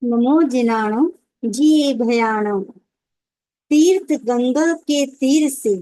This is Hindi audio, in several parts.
नमो जिनाणु जिए भयाणु। तीर्थ गंगा के तीर से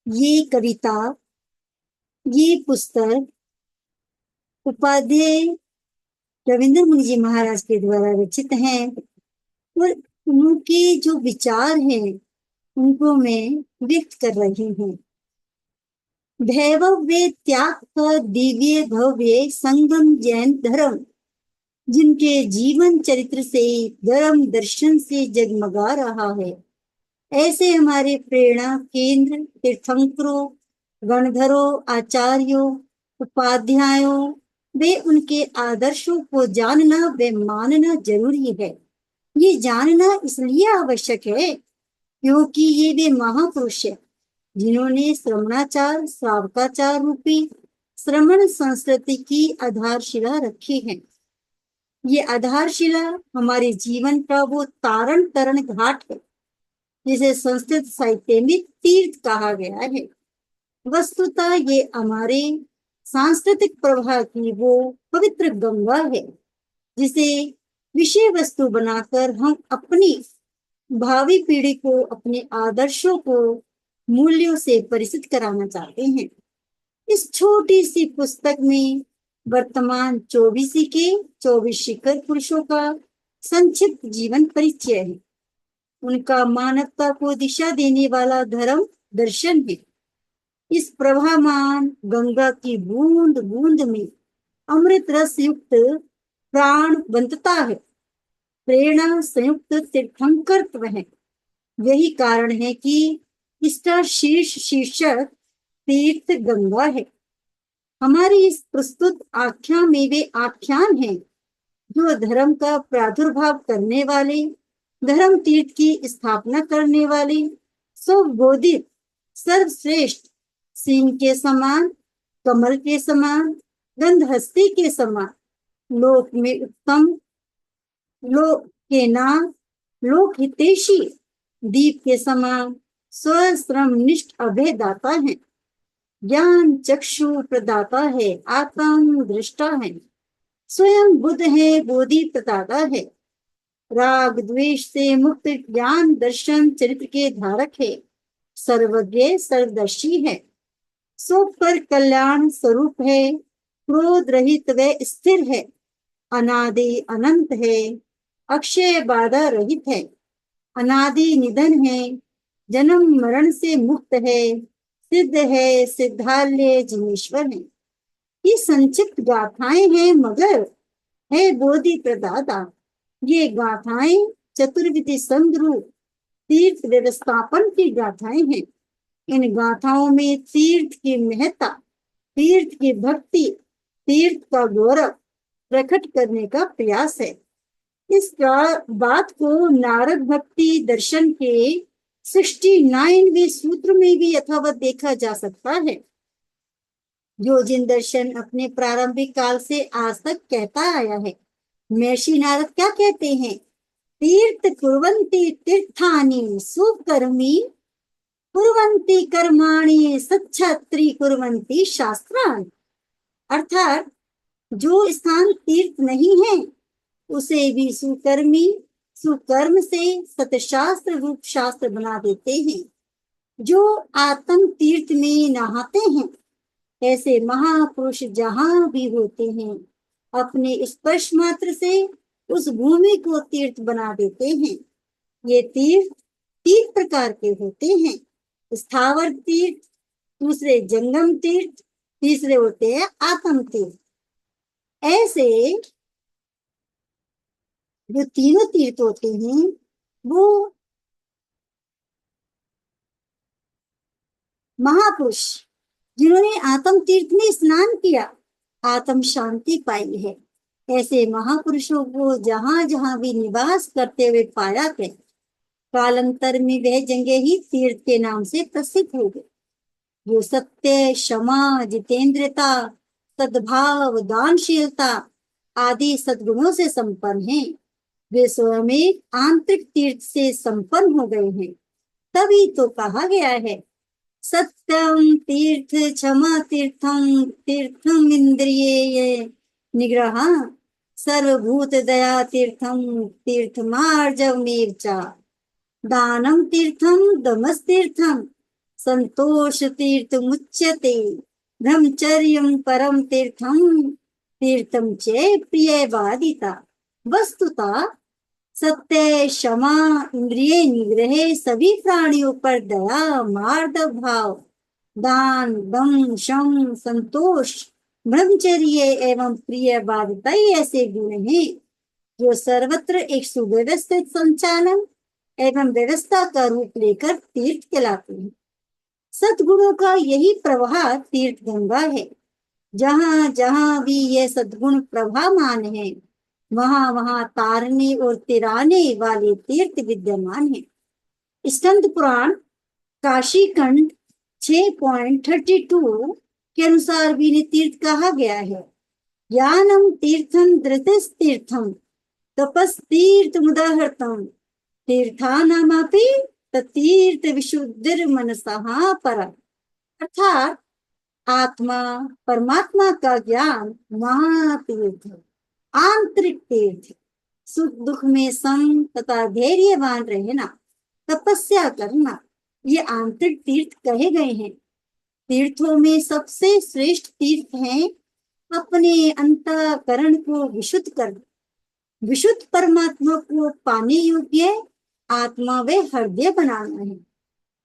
ये कविता, ये पुस्तक उपाध्याय रविंद्र मुनि जी महाराज के द्वारा रचित हैं और उनके जो विचार हैं उनको मैं व्यक्त कर रही हूँ। भैरव्य त्याग का दिव्य भव्य संगम जैन धर्म, जिनके जीवन चरित्र से धर्म दर्शन से जगमगा रहा है, ऐसे हमारे प्रेरणा केंद्र तीर्थंकरों, गणधरों, आचार्यों, उपाध्यायों वे उनके आदर्शों को जानना व मानना जरूरी है। ये जानना इसलिए आवश्यक है क्योंकि ये वे महापुरुष है जिन्होंने श्रमणाचार श्रावकाचार रूपी श्रमण संस्कृति की आधारशिला रखी है। ये आधारशिला हमारे जीवन का वो तारण तरण घाट है जिसे संस्कृत साहित्य में तीर्थ कहा गया है। वस्तुतः ये हमारे सांस्कृतिक प्रवाह की वो पवित्र गंगा है जिसे विषय वस्तु बनाकर हम अपनी भावी पीढ़ी को अपने आदर्शों को मूल्यों से परिचित कराना चाहते हैं। इस छोटी सी पुस्तक में वर्तमान 24 के 24 शिखर पुरुषों का संक्षिप्त जीवन परिचय है। उनका मानवता को दिशा देने वाला धर्म दर्शन है। इस प्रवाहमान गंगा की बूंद बूंद में अमृत रस युक्त प्राण बनता है। प्रेरणा संयुक्त तीर्थंकरत्व है। यही कारण है कि इसका शीर्षक तीर्थ गंगा है। हमारी इस प्रस्तुत आख्यान में वे आख्यान हैं जो धर्म का प्रादुर्भाव करने वाले, धर्म तीर्थ की स्थापना करने वाले, स्वबोधित सर्वश्रेष्ठ सिंह के समान, कमल के समान, गंधहस्ती के समान, लोक में उत्तम, लोक के नाम, लोक हितैषी दीप के समान स्वश्रम निष्ठ अभय दाता है, ज्ञान चक्षु प्रदाता है, आत्म दृष्टा है, स्वयं बुद्ध है, बोधि प्रदाता है, राग द्वेष से मुक्त ज्ञान दर्शन चरित्र के धारक है, सर्वज्ञ सर्वदर्शी है, सो पर कल्याण स्वरूप है, क्रोध रहित व स्थिर है, अनादि अनंत है, अक्षय बाधा रहित है, अनादि निधन है, जन्म मरण से मुक्त है, सिद्ध है, सिद्धालय जिनेश्वर है। ये संक्षिप्त गाथाएं हैं मगर है बोधि प्रदाता। ये गाथाएं चतुर्विधि संद्रूप तीर्थ व्यवस्थापन की गाथाएं हैं। इन गाथाओं में तीर्थ की महत्ता, तीर्थ की भक्ति, तीर्थ का गौरव प्रकट करने का प्रयास है। इस बात को नारद भक्ति दर्शन के 69वें सूत्र में भी यथावत देखा जा सकता है। जो जिन दर्शन अपने प्रारंभिक काल से आज तक कहता आया है। महर्षि नारद क्या कहते हैं? तीर्थ कुर्वन्ति तीर्थानि सुकर्मी कुर्वन्ति कर्माणि सच्छत्री कुर्वन्ति शास्त्रान्। अर्थात जो स्थान तीर्थ नहीं है उसे भी सुकर्मी सुकर्म से सतशास्त्र रूप शास्त्र बना देते हैं। जो आत्म तीर्थ में नहाते हैं ऐसे महापुरुष जहां भी होते हैं अपने स्पर्श मात्र से उस भूमि को तीर्थ बना देते हैं। ये तीर्थ 3 प्रकार के होते हैं, स्थावर तीर्थ, दूसरे जंगम तीर्थ, तीसरे होते हैं आत्म तीर्थ। ऐसे जो तीनों तीर्थ होते हैं वो महापुरुष जिन्होंने आत्म तीर्थ में स्नान किया, आत्म शांति पाई है, ऐसे महापुरुषों को जहां जहां भी निवास करते हुए पाया गया। कालांतर में वह जगह ही तीर्थ के नाम से प्रसिद्ध हो गई। जो सत्य, क्षमा, जितेंद्रता, सद्भाव, दानशीलता आदि सद्गुणों से संपन्न हैं, वे स्वयं एक आंतरिक तीर्थ से संपन्न हो गए हैं। तभी तो कहा गया है सत्यम तीर्थ क्षमा तीर्थम तीर्थम इंद्रिय निग्रह सर्वभूत दया तीर्थम तीर्थमार्जवमेव च दानं तीर्थम दमस्तीर्थम संतोष तीर्थमुच्यते ब्रह्मचर्यं परम तीर्थम चे प्रिय बाधिता। वस्तुतः सत्य, क्षमा, इंद्रिय निग्रह, सभी प्राणियों पर दया, मार्दव भाव, दान, दम, शम, संतोष, ब्रह्मचर्य एवं प्रिय बाधिता ऐसे गुण हैं जो सर्वत्र एक सुव्यवस्थित संचालन एवं व्यवस्था का रूप लेकर तीर्थ कहलाते हैं। सद्गुणों का यही प्रवाह तीर्थ गंगा है। जहां जहां भी ये सद्गुण प्रवाहमान है, वहां वहां तारने और तिराने वाले तीर्थ विद्यमान है। स्कंद पुराण काशी खंड 6.32 के अनुसार भी तीर्थ कहा गया है। ज्ञानम तीर्थम धृतिस्तीर्थम तपस्तीर्थ मुदाहृतम तीर्थानामपि ततीर्थ विशुद्धिर मनसः पर। अर्थात आत्मा परमात्मा का ज्ञान महातीर्थ, आंतरिक तीर्थ, सुख दुख में सम तथा धैर्यवान रहना, तपस्या करना, ये आंतरिक तीर्थ कहे गए हैं। तीर्थों में सबसे श्रेष्ठ तीर्थ है अपने अंतःकरण को विशुद्ध करना। विशुद्ध परमात्मा को पाने योग्य आत्मा व हृदय बनाना है।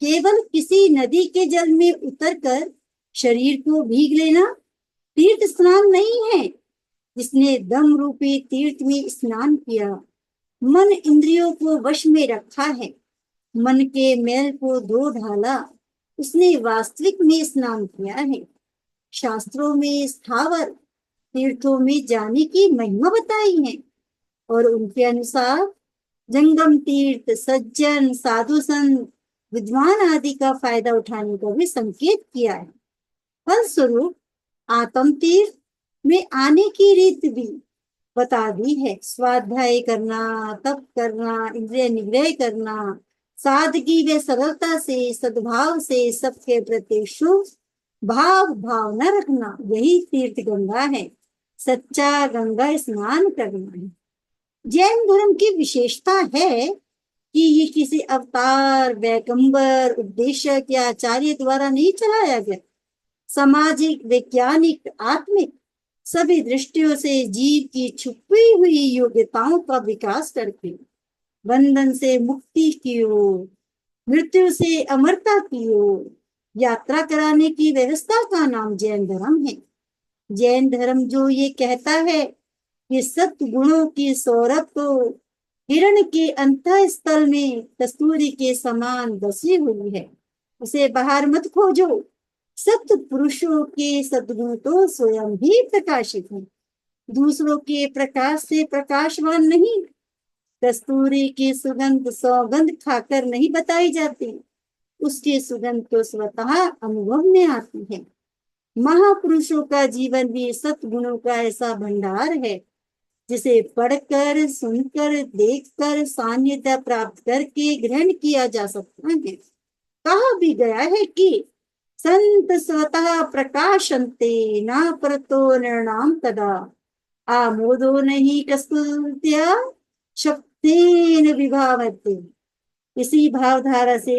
केवल किसी नदी के जल में उतरकर शरीर को भीग लेना तीर्थ स्नान नहीं है। जिसने दम रूपी तीर्थ में स्नान किया, मन इंद्रियों को वश में रखा है, मन के मैल को धो डाला, उसने वास्तविक में स्नान किया है। शास्त्रों में स्थावर तीर्थों में जाने की महिमा बताई है और उनके अनुसार जंगम तीर्थ सज्जन, साधु संत, विद्वान आदि का फायदा उठाने का भी संकेत किया है। फलस्वरूप आत्म तीर्थ में आने की रीत भी बता दी है। स्वाध्याय करना, तप करना, इंद्रिय निग्रह करना, सादगी व सरलता से, सद्भाव से सबके प्रति शुभ भावना रखना, यही तीर्थ गंगा है। सच्चा गंगा स्नान करना है। जैन धर्म की विशेषता है कि ये किसी अवतार, पैगंबर, उपदेशक या आचार्य द्वारा नहीं चलाया गया। सामाजिक, वैज्ञानिक, आत्मिक सभी दृष्टियों से जीव की छुपी हुई योग्यताओं का विकास करके बंधन से मुक्ति की ओर, मृत्यु से अमरता की ओर यात्रा कराने की व्यवस्था का नाम जैन धर्म है। जैन धर्म जो ये कहता है कि सत्गुणों की सौरभ तो हिरण के अंतःस्थल में कस्तूरी के समान बसी हुई है, उसे बाहर मत खोजो। सत्य पुरुषों के सद्गुण तो स्वयं ही प्रकाशित हैं, दूसरों के प्रकाश से प्रकाशवान नहीं। कस्तूरी की सुगंध सौगंध खाकर नहीं बताई जाती, उसकी सुगंध तो स्वतः अनुभव में आती है। महापुरुषों का जीवन भी सत्गुणों का ऐसा भंडार है जिसे पढ़कर, सुनकर, देखकर, सान्निध्य प्राप्त करके ग्रहण किया जा सकता है। कहा भी गया है कि संत स्वतः प्रकाशन्ते न परतो नृणाम तदा आमोदो नहीं कस्तुत्या शक्तेन विभावते। इसी भावधारा से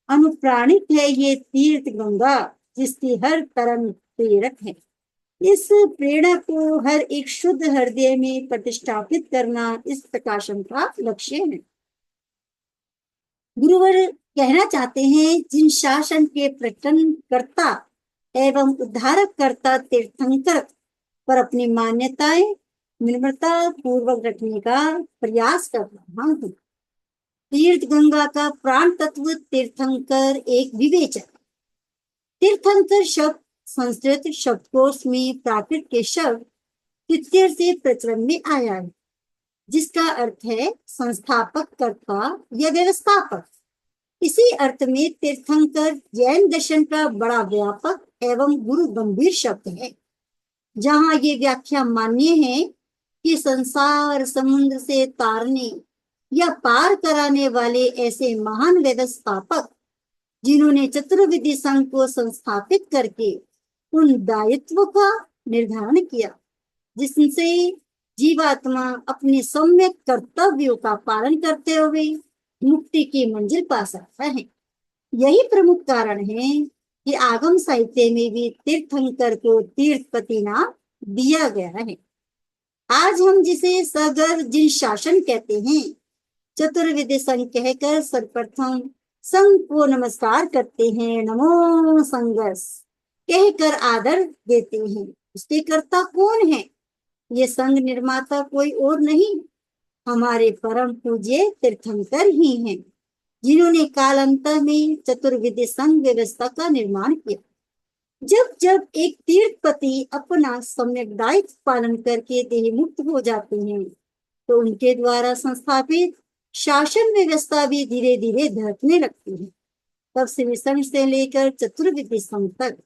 अनुप्राणित है ये तीर्थ गंगा, जिसकी हर तरंग प्रेरक है। इस प्रेरणा को हर एक शुद्ध हृदय में प्रतिष्ठापित करना इस प्रकाशन का लक्ष्य है। गुरुवर कहना चाहते हैं, जिन शासन के प्रकटन करता एवं उद्धारक करता तीर्थंकर पर अपनी मान्यताएं निर्मलता पूर्वक रखने का प्रयास कर रहा हूं। तीर्थ गंगा का प्राण तत्व तीर्थंकर एक विवेचक। तीर्थंकर शब्द संस्कृत शब्दकोश में प्राकृत के शब्द तृतीय से प्रचलन में आया है, जिसका अर्थ है संस्थापक, कर्ता या व्यवस्थापक। इसी अर्थ में तीर्थंकर जैन दर्शन का बड़ा व्यापक एवं गुरु गंभीर शब्द है। जहां ये व्याख्या मान्य है कि संसार समुद्र से तारने या पार कराने वाले ऐसे महान व्यवस्थापक जिन्होंने चतुर्विधि संघ को संस्थापित करके उन दायित्व का निर्धारण किया जिससे जीवात्मा अपने सम्यक कर्तव्यों का पालन करते हुए मुक्ति की मंजिल पा सकता है। यही प्रमुख कारण है कि आगम साहित्य में भी तीर्थंकर को तीर्थपति नाम दिया गया है। आज हम जिसे सगर जिन शासन कहते हैं, चतुर्विद संघ कहकर सर्वप्रथम संघ को नमस्कार करते हैं, नमो संघस कहकर आदर देते हैं। उसके कर्ता कौन है? ये संघ निर्माता कोई और नहीं, हमारे परम पूज्य तीर्थंकर ही हैं, जिन्होंने कालांतर में चतुर्विद संघ व्यवस्था का निर्माण किया। जब जब एक तीर्थपति अपना सम्यक दायित्व पालन करके देह मुक्त हो जाते हैं, तो उनके द्वारा संस्थापित शासन व्यवस्था भी धीरे धीरे धरकने लगती है। तब से संघ से लेकर चतुर्विद संघ तक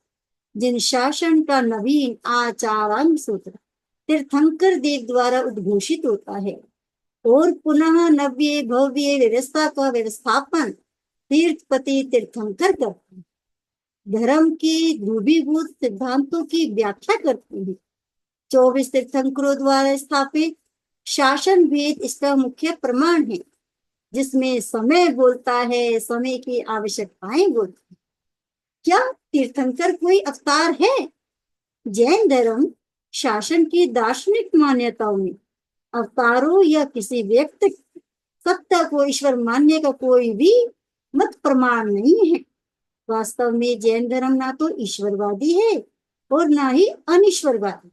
जिन शासन का नवीन आचारण सूत्र तीर्थंकर देव द्वारा उद्घोषित होता है और पुनः नव्य भव्य व्यवस्था का व्यवस्थापन तीर्थपति तीर्थंकर करते हैं, धर्म की ध्रुवीभूत सिद्धांतों की व्याख्या करते हैं। 24 तीर्थंकरों द्वारा स्थापित शासन भेद इसका मुख्य प्रमाण है, जिसमें समय बोलता है, समय की आवश्यकताएं बोलती है। क्या तीर्थंकर कोई अवतार है? जैन धर्म शासन की दार्शनिक मान्यताओं में अवतारों या किसी व्यक्ति सत्ता को ईश्वर मानने का कोई भी मत प्रमाण नहीं है। वास्तव में जैन धर्म ना तो ईश्वरवादी है और ना ही अनिश्वरवादी।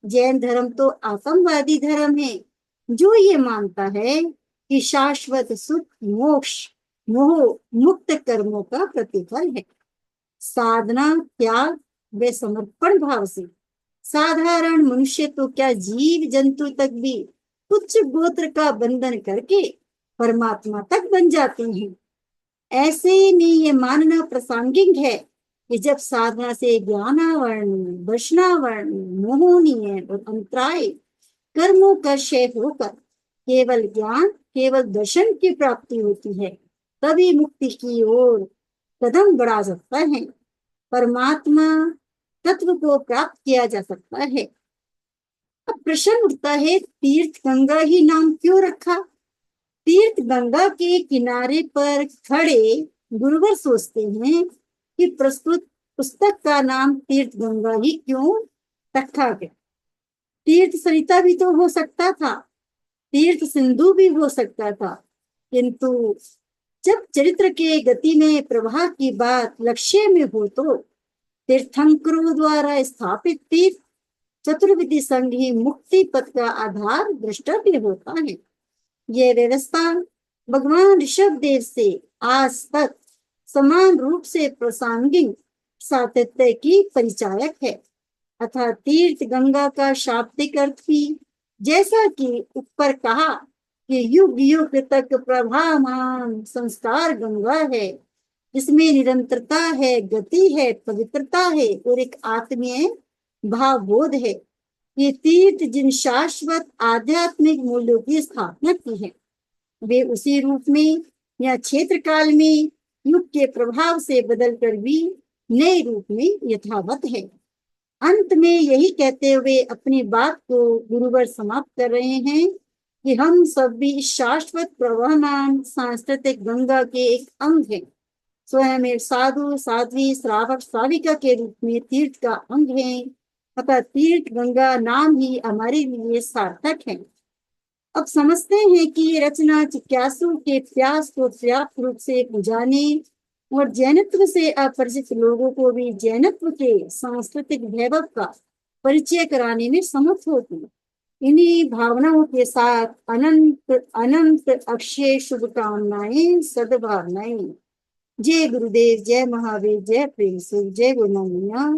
जैन धर्म तो आत्मवादी धर्म है, जो ये मानता है कि शाश्वत सुख मोक्ष मोह मुक्त कर्मों का प्रतिफल है। साधना त्याग व समर्पण भाव से साधारण मनुष्य तो क्या जीव जंतु तक भी उच्च गोत्र का बंधन करके परमात्मा तक बन जाते हैं। ऐसे में ये मानना प्रासंगिक है कि जब साधना से ज्ञानावरण वैष्णावरण मोहनीय और अंतराय कर्मों का क्षय होकर केवल ज्ञान केवल दर्शन की प्राप्ति होती है, तभी मुक्ति की ओर कदम बढ़ा सकता है, परमात्मा तत्व को प्राप्त किया जा सकता है। अब प्रश्न उठता है, तीर्थ गंगा ही नाम क्यों रखा? तीर्थ गंगा के किनारे पर खड़े गुरुवर सोचते हैं कि प्रस्तुत पुस्तक का नाम तीर्थ गंगा ही क्यों रखा गया। तीर्थ सरिता भी तो हो सकता था, तीर्थ सिंधु भी हो सकता था, किंतु जब चरित्र के गति में प्रवाह की बात लक्ष्य में हो, तो तीर्थंकरों द्वारा स्थापित तीर्थ चतुर्विधि संघ ही मुक्ति पथ का आधार द्रष्टव्य होता है। यह व्यवस्था भगवान ऋषभ देव से आज तक समान रूप से प्रासंगिक सातत्य की परिचायक है। अतः तीर्थ गंगा का शाब्दिक अर्थ भी जैसा कि ऊपर कहा कि युग युग तक प्रभामान संस्कार गंगा है, जिसमें निरंतरता है, गति है, पवित्रता है और एक आत्मीय भावबोध है। ये तीर्थ जिन शाश्वत आध्यात्मिक मूल्यों की स्थापना की है, वे उसी रूप में या क्षेत्र काल में युग के प्रभाव से बदलकर भी नए रूप में यथावत है। अंत में यही कहते हुए अपनी बात को गुरुवर समाप्त कर रहे हैं कि हम सब भी शाश्वत प्रवहमान सांस्कृतिक गंगा के एक अंग हैं। स्वयं एक साधु साध्वी श्रावक श्राविका के रूप में तीर्थ का अंग है। अतः तीर्थ गंगा नाम ही हमारे लिए सार्थक है। अब समझते हैं कि रचना जिज्ञासु के प्यास को पर्याप्त रूप से बुझाने और जैनत्व से अपरिचित लोगों को भी जैनत्व के सांस्कृतिक वैभव का परिचय कराने में समर्थ होती। इन्हीं भावनाओं के साथ अनंत अनंत अक्षय शुभकामनाएं सद्भावनाएं। जय गुरुदेव, जय महावीर, जय प्रेम से, जय गुरुनानिया।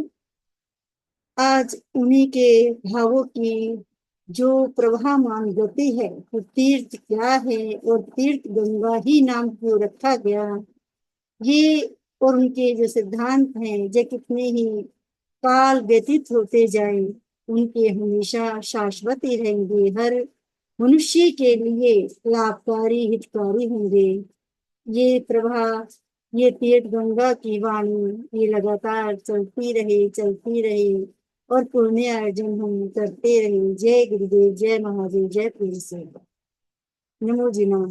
आज उन्हीं के भावों की जो प्रवाहमान गति है, वो तीर्थ क्या है और तीर्थ गंगा ही नाम क्यों रखा गया, ये और उनके जो सिद्धांत हैं, जो कितने ही काल व्यतीत होते जाए, उनके हमेशा शाश्वत ही रहेंगे, हर मनुष्य के लिए लाभकारी हितकारी होंगे। ये प्रवाह, ये तीर्थ गंगा की वाणी ये लगातार चलती रहे और पुण्य अर्जन हम करते रहे। जय गुरुदेव, जय महादेव, जय पूज्य से। नमो जी नमो।